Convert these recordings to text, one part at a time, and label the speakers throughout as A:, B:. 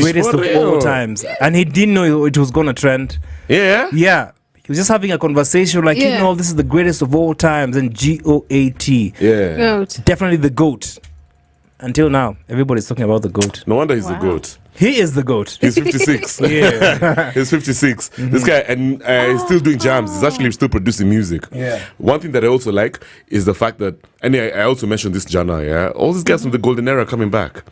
A: Greatest of all times. And he didn't know it was going to trend.
B: Yeah?
A: Yeah. He was just having a conversation like, you know, this is the greatest of all times. And GOAT.
B: Yeah.
C: Goat.
A: Definitely the GOAT. Until now, everybody's talking about the GOAT.
B: No wonder he's the GOAT.
A: He is the GOAT.
B: He's 56.
A: Yeah.
B: He's 56. This guy, and he's still doing jams. He's actually still producing music.
A: Yeah.
B: One thing that I also like is the fact that, and I also mentioned this Jana, yeah? All these guys from the golden era coming back.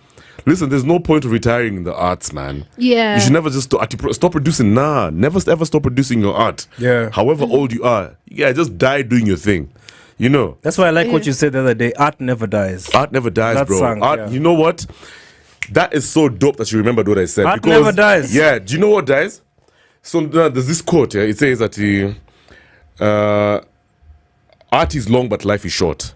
B: Listen, there's no point of retiring in the arts, man.
C: Yeah.
B: You should never just stop producing. Nah, never ever stop producing your art.
A: Yeah.
B: However old you are, just die doing your thing. You know.
A: That's why I like what you said the other day. Art never dies.
B: Art never dies,
A: That
B: bro.
A: song,
B: Art,
A: yeah.
B: you know what? That is so dope that you remembered what I said.
A: Art never dies.
B: Yeah. Do you know what dies? So there's this quote. Yeah, it says that art is long but life is short.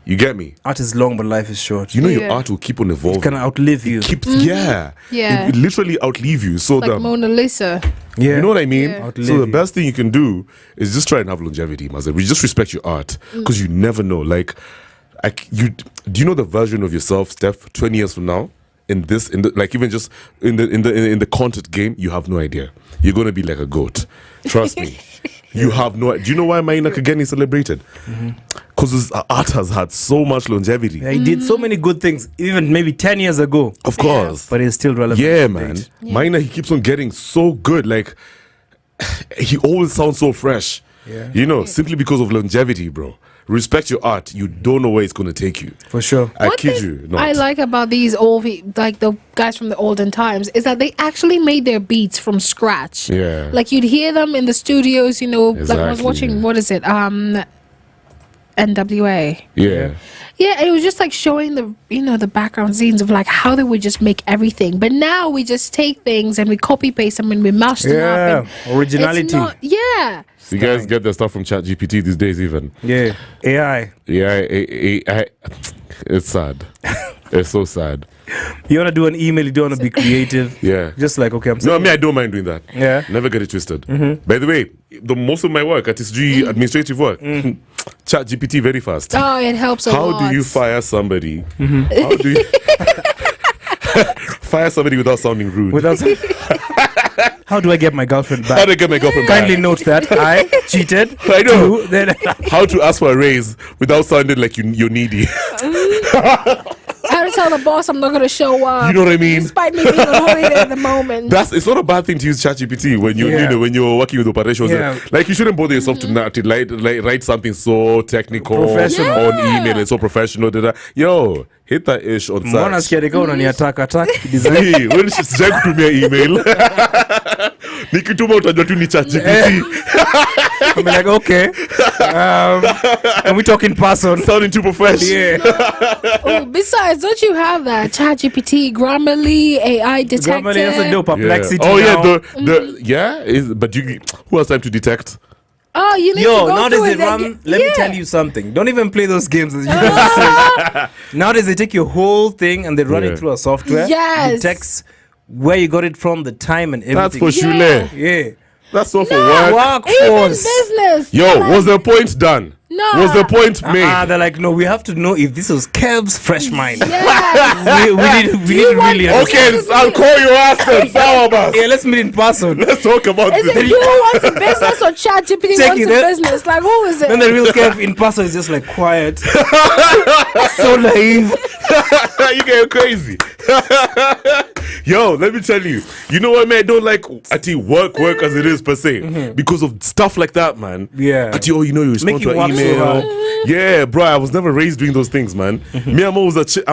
B: You get me?
A: Art is long but life is short.
B: You know your art will keep on evolving.
A: It can outlive you.
B: Yeah.
C: Yeah.
B: It literally outlive you. So
C: Like Mona Lisa.
A: Yeah.
B: You know what I mean?
C: Yeah.
A: Outlive
B: So the
A: you.
B: best thing you can do is just try and have longevity, Mazel. We just respect your art because you never know. Like, do you know the version of yourself, Steph, 20 years from now? Even just in the content game, you have no idea. You're gonna be like a goat. Trust me. You have no. Do you know why Maina Kageni is celebrated? Because his art has had so much longevity.
A: Yeah, he did so many good things, even maybe 10 years ago.
B: Of course.
A: But he's still relevant.
B: Yeah, man. Maina, he keeps on getting so good. Like, he always sounds so fresh.
A: Yeah.
B: You know, simply because of longevity, bro. Respect your art. You don't know where it's going to take you.
A: For sure.
B: I
C: One
B: kid
C: thing
B: you not.
C: I like about these old, like the guys from the olden times, is that they actually made their beats from scratch.
B: Yeah.
C: Like you'd hear them in the studios, you know, like I was
B: Exactly.
C: watching, what is it? NWA.
B: Yeah.
C: Yeah, it was just like showing the, you know, the background scenes of like how they would just make everything. But now we just take things and we copy paste them and we mash them up. And
A: Originality.
C: it's not, yeah.
B: You guys get their stuff from ChatGPT these days, even.
A: Yeah. AI.
B: Yeah, it's sad. It's so sad.
A: You want to do an email, you don't want to be creative.
B: Yeah.
A: Just like, okay, I'm
B: No,
A: saying.
B: I don't mind doing that.
A: Yeah.
B: Never get it twisted. By the way, the most of my work at SG administrative work, ChatGPT very fast.
C: Oh, it helps a lot.
B: How do you fire somebody? How do you fire somebody without sounding rude?
A: Without how do I get my girlfriend back?
B: How do I get my girlfriend
A: Kindly
B: back?
A: note that I cheated.
B: I know.
A: Two, then
B: How to ask for a raise without sounding like you're needy?
C: How to tell the boss I'm not going to show up.
B: You know what I mean?
C: Despite me being on holiday at the moment.
B: It's not a bad thing to use ChatGPT when when you're working with operations.
A: Yeah.
B: Like you shouldn't bother yourself to write something so technical
A: Professional.
B: on email and so professional. Yo, hit that ish on
A: mbona
B: search.
A: sikiadika unaniattack design.
B: Hey, when sijai kutumia email nikituma utajua tu ni ChatGPT.
A: I'm like, okay. Can we talk in person?
B: Sounding too professional.
A: Yeah.
C: Oh, besides, don't you have that ChatGPT, Grammarly, AI detector?
A: Grammarly, that's a dope. Perplexity.
B: Oh yeah,
A: now.
B: but who has time to detect?
C: Oh, you need to
A: Yo,
C: go
A: nowadays
C: through
A: they
C: it.
A: run. Let me tell you something. Don't even play those games. As you guys say. Nowadays they take your whole thing and they run
B: Yeah.
A: it through a software.
C: Yes.
A: Detects where you got it from, the time and everything.
B: That's for
C: Yeah.
B: Shule.
A: Yeah.
B: That's all for
C: No.
B: work.
C: Even
A: Workforce.
C: business.
B: Yo,
C: Like,
B: was the point done?
C: No.
B: Was the point made?
A: They're like, no, we have to know if this was Kev's fresh mind.
C: yes.
A: we need to really understand.
B: Okay, I'll call your ass then. Sour
A: Yeah, let's meet in person.
B: Let's talk about
C: Is it
B: this.
C: you wants a business or ChatGPT
A: Check
C: wants
A: it,
C: a
A: eh?
C: business? Like, who is it?
A: Then the real Kev in person is just like quiet. So naive.
B: You get crazy. Yo, let me tell you. You know what, man? I don't like work as it is per se. Because of stuff like that, man.
A: Yeah.
B: You respond
A: Make
B: to
A: you
B: an
A: work so
B: email.
A: hard.
B: Yeah, bro, I was never raised doing those things, man. Me, I'm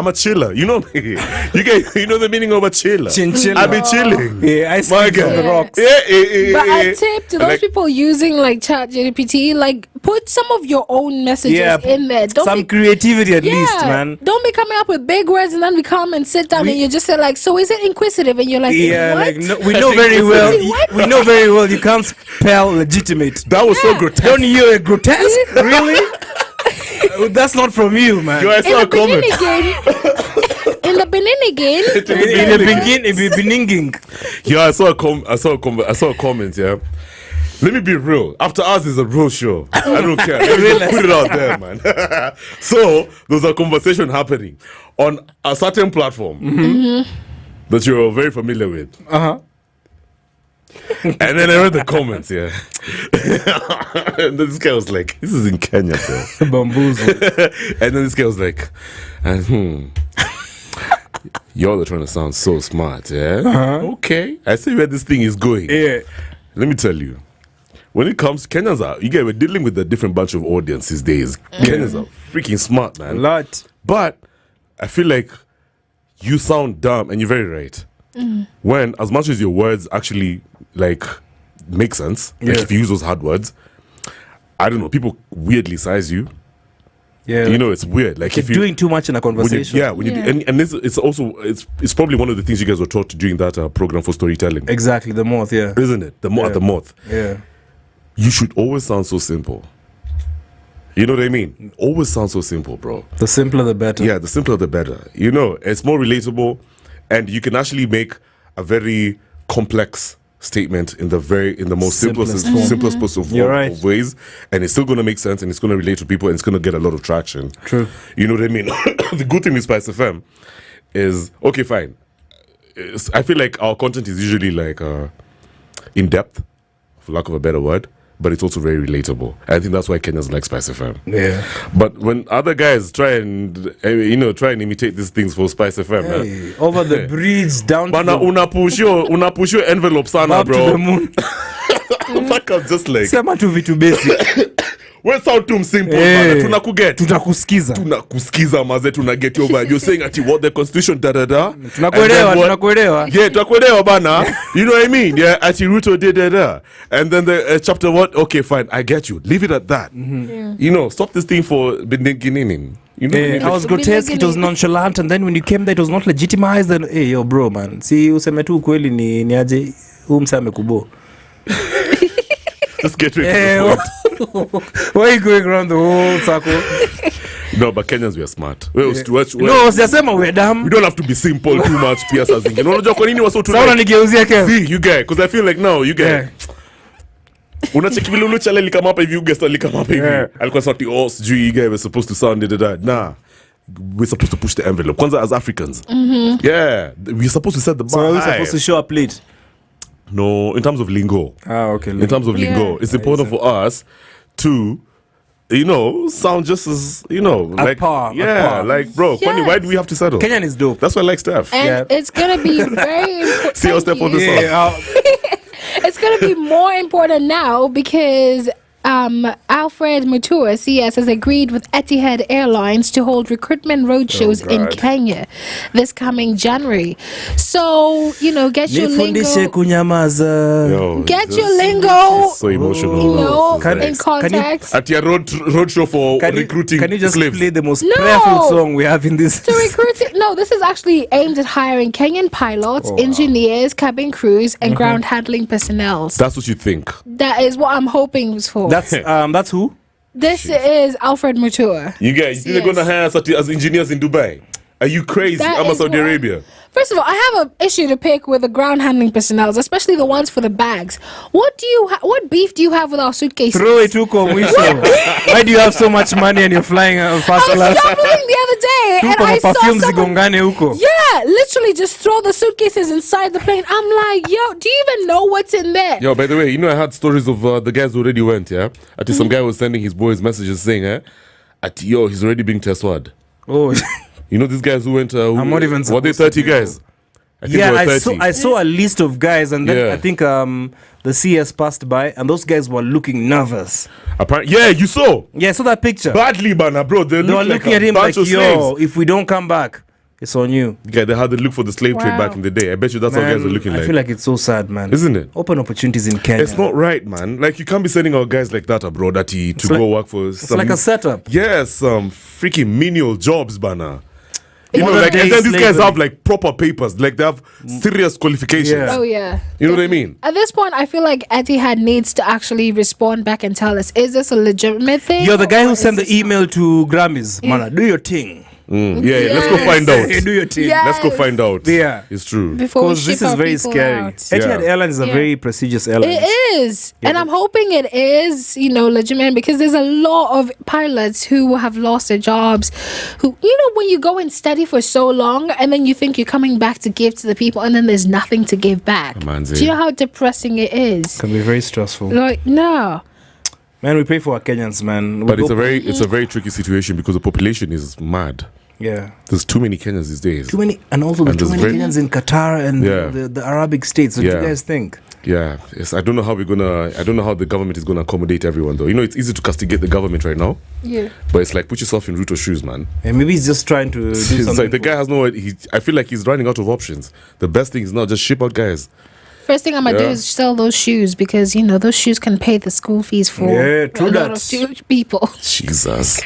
B: a chiller. You know me. You know the meaning of a chiller.
A: Chinchilla.
B: I be chilling.
A: Yeah, ice
B: My
A: cream on
B: guy.
A: the rocks.
C: But I tip to those
B: Like-
C: people using like ChatGPT, like put some of your own messages
A: Yeah,
C: in there. Don't
A: some
C: be,
A: creativity at least, man.
C: Don't be coming up with big words and then we come and sit down and you just say like, so is it inquisitive? And you're like,
A: Yeah,
C: what?
A: like we know very well.
C: What?
A: We know very well you can't spell legitimate.
B: That was so grotesque.
A: Don't you grotesque? Really? That's not from you, man.
B: Yo, I
C: in
B: saw a
C: the beginning
B: comment.
C: again, in the beginning again,
A: In the beginning,
B: Yo, I saw a comment. Yeah. Let me be real. After us is a real show. I don't care. Let me just put it out there, man. So there's a conversation happening on a certain platform that you're very familiar with. And then I read the comments, yeah. And then this guy was like, this is in Kenya, bro.
A: Bamboozle.
B: And then this guy was like, y'all are trying to sound so smart, yeah? Okay. I see where this thing is going.
A: Yeah.
B: Let me tell you. When it comes, Kenyans are, we're dealing with a different bunch of audience these days. Kenyans are freaking smart, man.
A: A lot.
B: But I feel like you sound dumb, and you're very right. When, as much as your words actually, like, make sense, like if you use those hard words, I don't know, people weirdly size you.
A: Yeah.
B: You know, it's weird. Like, if
A: you're doing too much in a conversation.
B: And this, it's also, it's probably one of the things you guys were taught during that program for storytelling.
A: Exactly, the moth, yeah.
B: Isn't it? The moth.
A: Yeah.
B: You should always sound so simple. You know what I mean? Always sound so simple, bro.
A: The simpler the better.
B: Yeah, the simpler the better. You know, it's more relatable, and you can actually make a very complex statement in the most simplest possible of ways, and it's still going to make sense, and it's going to relate to people, and it's going to get a lot of traction.
A: True.
B: You know what I mean? The good thing with SpiceFM is, okay, fine. I feel like our content is usually like in depth, for lack of a better word, but it's also very relatable. I think that's why Kenyans like SpiceFM.
A: Yeah.
B: But when other guys try and imitate these things for SpiceFM,
A: over the bridge down to
B: una push your envelope sana,
A: up
B: bro.
A: to the moon.
B: Like, I'm just like,
A: Sema tu vitu basic.
B: we sound too simple,
A: Hey.
B: man.
A: Tutakusikiza.
B: Tunakusikiza maze, tuna get your vibe. You're saying ati what the constitution da.
A: Tunakuelewa.
B: Yeah, tunakuelewa bana. You know what I mean? Yeah, ati Ruto da. And then the chapter what? Okay, fine, I get you. Leave it at that. You know, stop this thing for beginning. You know,
A: I was grotesque, it was nonchalant, and then when you came there it was not legitimized. Then hey, yo bro man, si useme tu kweli ni aje umsame kubo.
B: Just get rid of it.
A: Why are you going around the whole circle?
B: No, but Kenyans, we are smart.
A: No, sijasema we're dumb.
B: We don't have to be simple too much. Pierce as in, unajua kwa nini waso
A: Sawa nigeuzia kesho.
B: See, you get, because I feel like now, you get. Unacheki vile ulucha leli kama hapa hivi, guest kama hapa hivi. Alikuwa sauti, oh, sijui, you guys were supposed to sound da. Nah. We're supposed to push the envelope. Kwanza as Africans. Yeah. We're supposed to set the bar
A: So
B: high.
A: we're supposed to show up late.
B: No, in terms of lingo.
A: Okay.
B: In terms of lingo, it's important for us to, you know, sound just as, you know, like
A: par.
B: Like, bro, funny, why do we have to settle?
A: Kenyan is dope.
B: That's why I like Steph.
C: And it's gonna be very important.
B: See how Steph on this
C: It's gonna be more important now because Alfred Mutua, CS, has agreed with Etihad Airlines to hold recruitment roadshows in Kenya this coming January. So, you know, get your lingo. Get your lingo.
B: So emotional.
C: You know, in context.
B: At your roadshow for recruiting
A: Can you just
B: slaves?
A: play the most prayerful song we have in this?
C: To recruiting. No, this is actually aimed at hiring Kenyan pilots, engineers, cabin crews, and ground handling personnel.
B: That's what you think.
C: That is what I'm hoping for.
A: That's who?
C: This is Alfred Mutua.
B: You guys, they're going to hire us as engineers in Dubai. Are you crazy? I'm in Saudi Arabia.
C: First of all, I have an issue to pick with the ground handling personnel, especially the ones for the bags. What beef do you have with our suitcases?
A: Throw it to Why do you have so much money and you're flying first class?
C: I was shopping the other day and I saw someone, literally just throw the suitcases inside the plane. I'm like, yo, do you even know what's in there?
B: Yo, by the way, you know I had stories of the guys who already went, yeah? Some guy was sending his boys messages saying, he's already being tested.
A: Oh,
B: you know these guys who went,
A: I'm not even
B: were they 30 guys? I think
A: I saw a list of guys, and then I think the CS passed by, and those guys were looking nervous.
B: Apparently, you saw.
A: Yeah, I saw that picture.
B: Badly, bana, bro. They
A: were looking at him like, yo, if we don't come back, it's on you.
B: Yeah, they had to look for the slave trade back in the day. I bet you that's how guys are looking like.
A: I feel like it's so sad, man.
B: Isn't it?
A: Open opportunities in Kenya.
B: It's not right, man. Like, you can't be sending our guys like that abroad to go work for
A: it's like a setup.
B: Yes, some freaking menial jobs, bana. You know, like, and then these guys have like proper papers, like they have serious qualifications.
C: Oh yeah.
B: You know what I mean?
C: At this point, I feel like Etihad needs to actually respond back and tell us: is this a legitimate thing?
A: You're the guy who sent the email to Grammys. Mana, do your thing.
B: Yeah, let's go find out.
A: You do your thing.
C: Yeah.
B: Let's go find out.
A: Yeah.
B: It's true.
C: Before we
A: Because this
C: ship
A: is
C: our
A: very
C: people
A: scary.
C: out.
A: Etihad
B: Yeah.
A: Airlines is a very prestigious airline.
C: It is. And I'm hoping it is, legitimate, because there's a lot of pilots who have lost their jobs, who, when you go and study for so long and then you think you're coming back to give to the people and then there's nothing to give back.
B: Manzi.
C: Do you know how depressing it is?
A: Can be very stressful.
C: Like, no.
A: Man, we pray for our Kenyans, man. We
B: But it's
A: go-
B: a very tricky situation because the population is mad.
A: Yeah.
B: There's too many Kenyans these days.
A: Too many, and also
B: And
A: too
B: there's
A: many
B: very-
A: Kenyans in Qatar and
B: Yeah.
A: the Arabic states. What do you
B: Yeah.
A: guys think?
B: Yeah, yes. I don't know how the government is gonna accommodate everyone though. It's easy to castigate the government right now,
C: Yeah.
B: but it's like put yourself in Ruto's shoes, man.
A: And maybe he's just trying to do
B: It's
A: something.
B: like the guy has no. I feel like he's running out of options. The best thing is now just ship out guys.
C: First thing I'm going to do
B: Yeah.
C: is sell those shoes because, those shoes can pay the school fees for
A: Yeah, true
C: a lot
A: that.
C: of people.
B: Jesus.